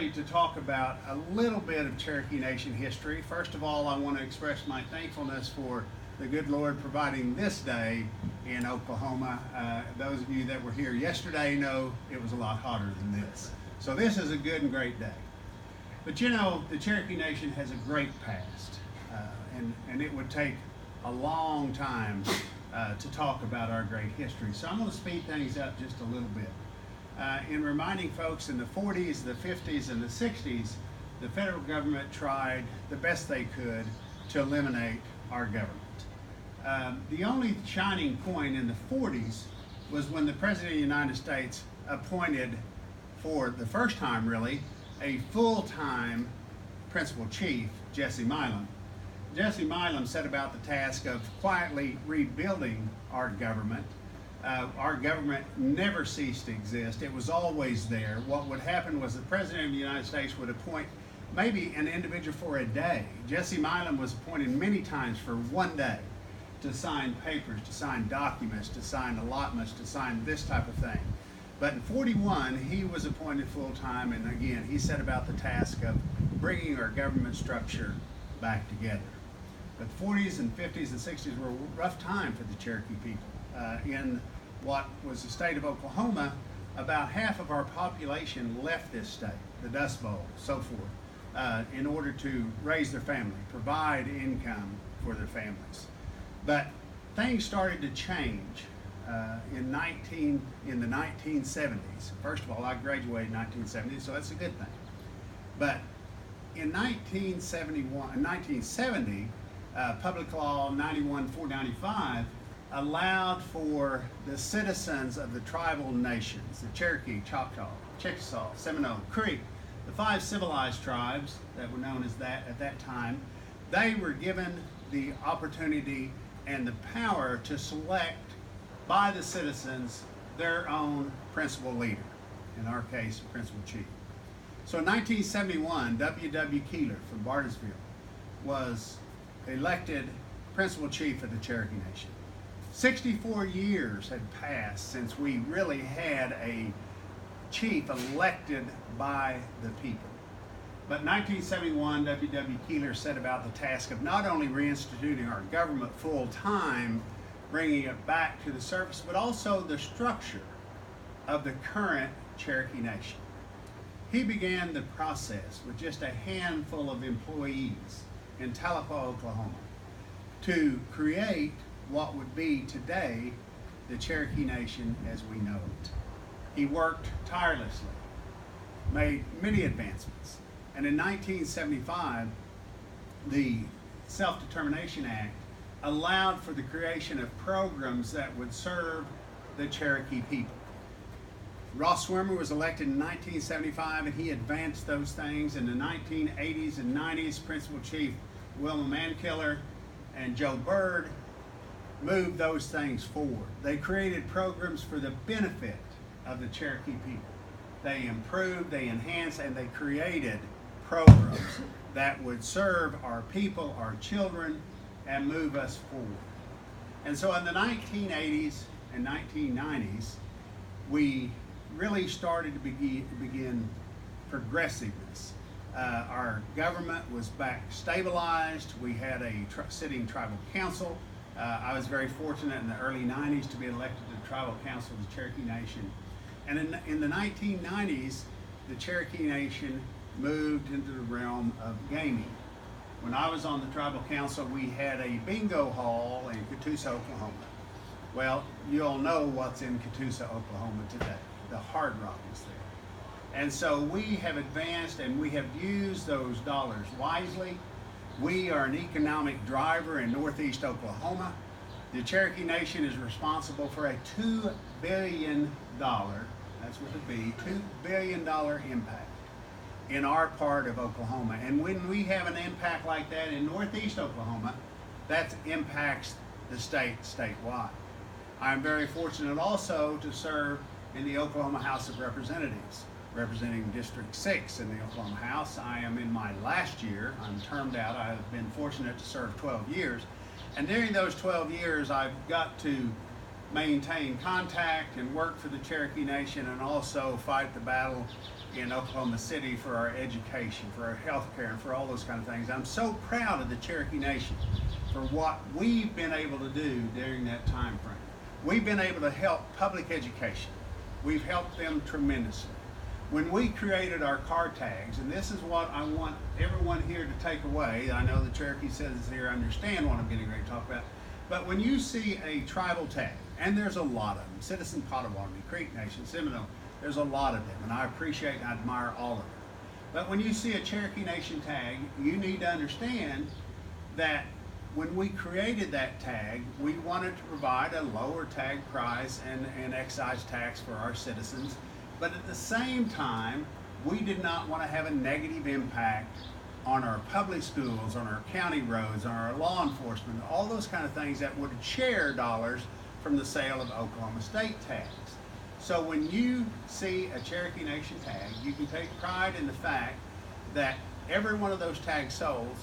briefly to talk about a little bit of Cherokee Nation history. First of all, I want to express my thankfulness for the good Lord providing this day in Oklahoma. Those of you that were here yesterday know it was a lot hotter than this. So this is a good and great day. But you know, the Cherokee Nation has a great past, and it would take a long time to talk about our great history. So I'm going to speed things up just a little bit. In reminding folks, in the 40s, the 50s, and the 60s, the federal government tried the best they could to eliminate our government. The only shining point in the 40s was when the President of the United States appointed, for the first time really, a full-time principal chief, Jesse Milam. Jesse Milam set about the task of quietly rebuilding our government. Our government never ceased to exist. It was always there. What would happen was the President of the United States would appoint maybe an individual for a day. Jesse Milam was appointed many times for one day to sign papers, to sign documents, to sign allotments, to sign this type of thing. But in 41, he was appointed full-time, and again, he set about the task of bringing our government structure back together. But the 40s and 50s and 60s were a rough time for the Cherokee people. In what was the state of Oklahoma, about half of our population left this state, the Dust Bowl, so forth, in order to raise their family, provide income for their families. But things started to change in the 1970s. First of all, I graduated in 1970, so that's a good thing. But in 1970, Public Law 91-495 allowed for the citizens of the tribal nations, the Cherokee, Choctaw, Chickasaw, Seminole, Creek, the 5 civilized tribes that were known as that at that time, they were given the opportunity and the power to select by the citizens their own principal leader, in our case, principal chief. So in 1971, W.W. Keeler from Bartlesville was elected principal chief of the Cherokee Nation. 64 years had passed since we really had a chief elected by the people. But in 1971, W.W. Keeler set about the task of not only reinstituting our government full-time, bringing it back to the surface, but also the structure of the current Cherokee Nation. He began the process with just a handful of employees in Tahlequah, Oklahoma, to create what would be today the Cherokee Nation as we know it. He worked tirelessly, made many advancements, and in 1975, the Self-Determination Act allowed for the creation of programs that would serve the Cherokee people. Ross Swimmer was elected in 1975, and he advanced those things. In the 1980s and 90s, Principal Chief Wilma Mankiller and Joe Byrd moved those things forward. They created programs for the benefit of the Cherokee people. They improved, they enhanced, and they created programs that would serve our people, our children, and move us forward. And so in the 1980s and 1990s, we really started to begin progressiveness. Our government was back stabilized. We had a sitting tribal council. I was very fortunate in the early 90s to be elected to the tribal council of the Cherokee Nation. And in the 1990s, the Cherokee Nation moved into the realm of gaming. When I was on the tribal council, we had a bingo hall in Catoosa, Oklahoma. Well, you all know what's in Catoosa, Oklahoma today. The Hard Rock is there. And so we have advanced and we have used those dollars wisely. We are an economic driver in northeast Oklahoma. The Cherokee Nation is responsible for a $2 billion, that's with a B, $2 billion impact in our part of Oklahoma. And when we have an impact like that in northeast Oklahoma, that impacts the state statewide. I'm very fortunate also to serve in the Oklahoma House of Representatives, representing District 6 in the Oklahoma House. I am in my last year. I'm termed out. I've been fortunate to serve 12 years. And during those 12 years, I've got to maintain contact and work for the Cherokee Nation, and also fight the battle in Oklahoma City for our education, for our health care, and for all those kind of things. I'm so proud of the Cherokee Nation for what we've been able to do during that time frame. We've been able to help public education. We've helped them tremendously. When we created our car tags, and this is what I want everyone here to take away, I know the Cherokee citizens here understand what I'm getting ready to talk about, but when you see a tribal tag, and there's a lot of them, Citizen Potawatomi, Creek Nation, Seminole, there's a lot of them, and I appreciate and I admire all of them. But when you see a Cherokee Nation tag, you need to understand that when we created that tag, we wanted to provide a lower tag price and excise tax for our citizens. But at the same time, we did not want to have a negative impact on our public schools, on our county roads, on our law enforcement, all those kind of things that would share dollars from the sale of Oklahoma State tags. So when you see a Cherokee Nation tag, you can take pride in the fact that every one of those tags sold,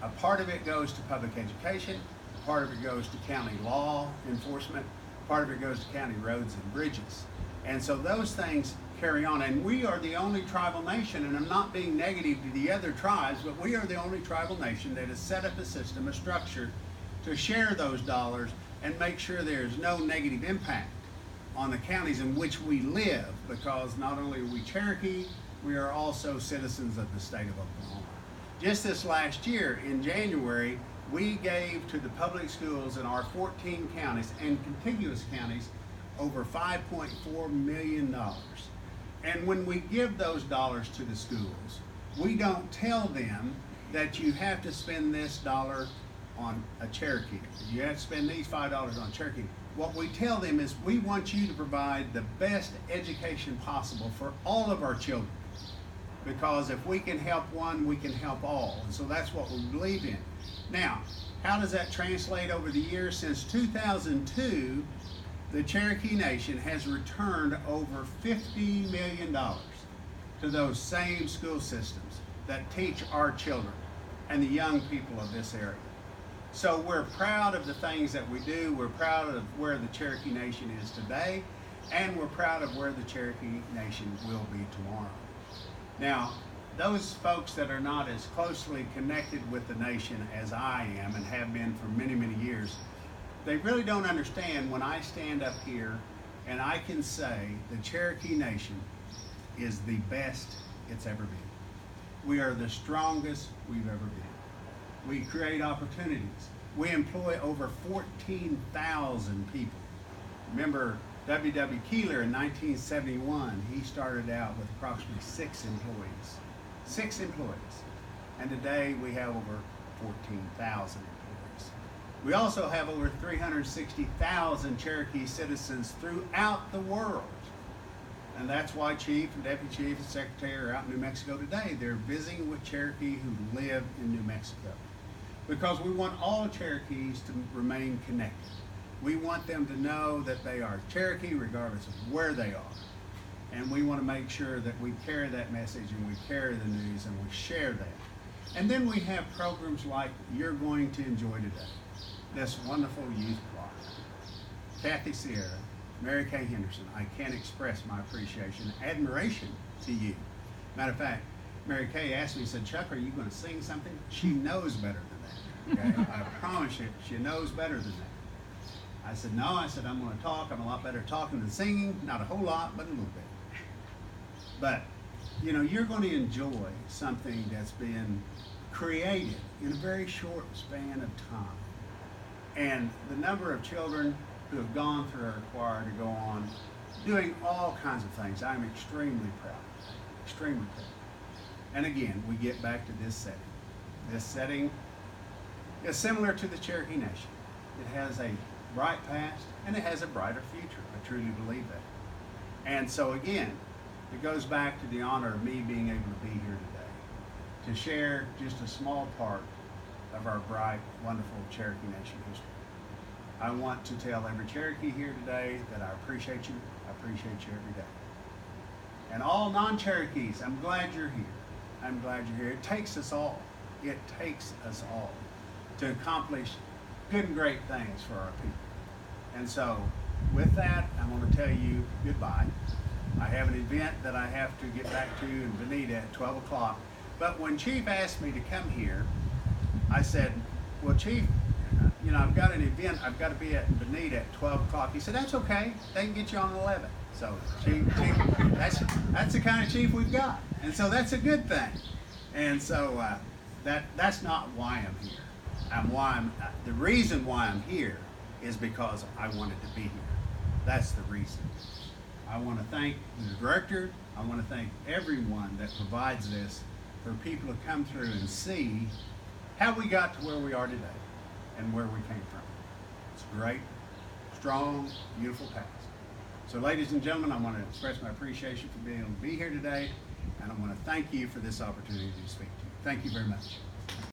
a part of it goes to public education, a part of it goes to county law enforcement, part of it goes to county roads and bridges. And so those things carry on, and we are the only tribal nation, and I'm not being negative to the other tribes, but we are the only tribal nation that has set up a system, a structure to share those dollars and make sure there's no negative impact on the counties in which we live, because not only are we Cherokee, we are also citizens of the state of Oklahoma. Just this last year, in January, we gave to the public schools in our 14 counties and contiguous counties over $5.4 million. And when we give those dollars to the schools, we don't tell them that you have to spend this dollar on a Cherokee. You have to spend these $5 on Cherokee. What we tell them is we want you to provide the best education possible for all of our children. Because if we can help one, we can help all. And so that's what we believe in. Now, how does that translate over the years? Since 2002, the Cherokee Nation has returned over $50 million to those same school systems that teach our children and the young people of this area. So we're proud of the things that we do. We're proud of where the Cherokee Nation is today, and we're proud of where the Cherokee Nation will be tomorrow. Now, those folks that are not as closely connected with the nation as I am and have been for many, many years, they really don't understand when I stand up here and I can say the Cherokee Nation is the best it's ever been. We are the strongest we've ever been. We create opportunities. We employ over 14,000 people. Remember W.W. Keeler in 1971, he started out with approximately 6 employees. 6 employees. And today we have over 14,000 employees. We also have over 360,000 Cherokee citizens throughout the world. And that's why Chief and Deputy Chief and Secretary are out in New Mexico today. They're visiting with Cherokee who live in New Mexico. Because we want all Cherokees to remain connected. We want them to know that they are Cherokee regardless of where they are. And we want to make sure that we carry that message and we carry the news and we share that. And then we have programs like you're going to enjoy today. This wonderful youth choir. Kathy Sierra, Mary Kay Henderson, I can't express my appreciation, admiration to you. Matter of fact, Mary Kay asked me, said, Chuck, are you going to sing something? She knows better than that. Okay? I promise you, she knows better than that. I said, no, I said, I'm going to talk. I'm a lot better talking than singing. Not a whole lot, but a little bit. But, you know, you're going to enjoy something that's been created in a very short span of time. And the number of children who have gone through our choir to go on doing all kinds of things, I'm extremely proud. Extremely proud. And again, we get back to this setting. This setting is similar to the Cherokee Nation. It has a bright past and it has a brighter future. I truly believe that. And so again, it goes back to the honor of me being able to be here today to share just a small part of our bright, wonderful Cherokee Nation history. I want to tell every Cherokee here today that I appreciate you. I appreciate you every day. And all non-Cherokees, I'm glad you're here. I'm glad you're here. It takes us all. It takes us all to accomplish good and great things for our people. And so with that, I'm going to tell you goodbye. I have an event that I have to get back to in Bonita at 12 o'clock. But when Chief asked me to come here, I said, well, Chief, you know, I've got an event, I've got to be at Bonita at 12 o'clock. He said, that's okay, they can get you on 11. So, Chief, that's the kind of chief we've got. And so that's a good thing. And so that's not why I'm here. The reason why I'm here is because I wanted to be here. That's the reason. I want to thank the director. I want to thank everyone that provides this for people to come through and see how we got to where we are today and where we came from. It's a great, strong, beautiful past. So ladies and gentlemen, I want to express my appreciation for being able to be here today, and I want to thank you for this opportunity to speak to you. Thank you very much.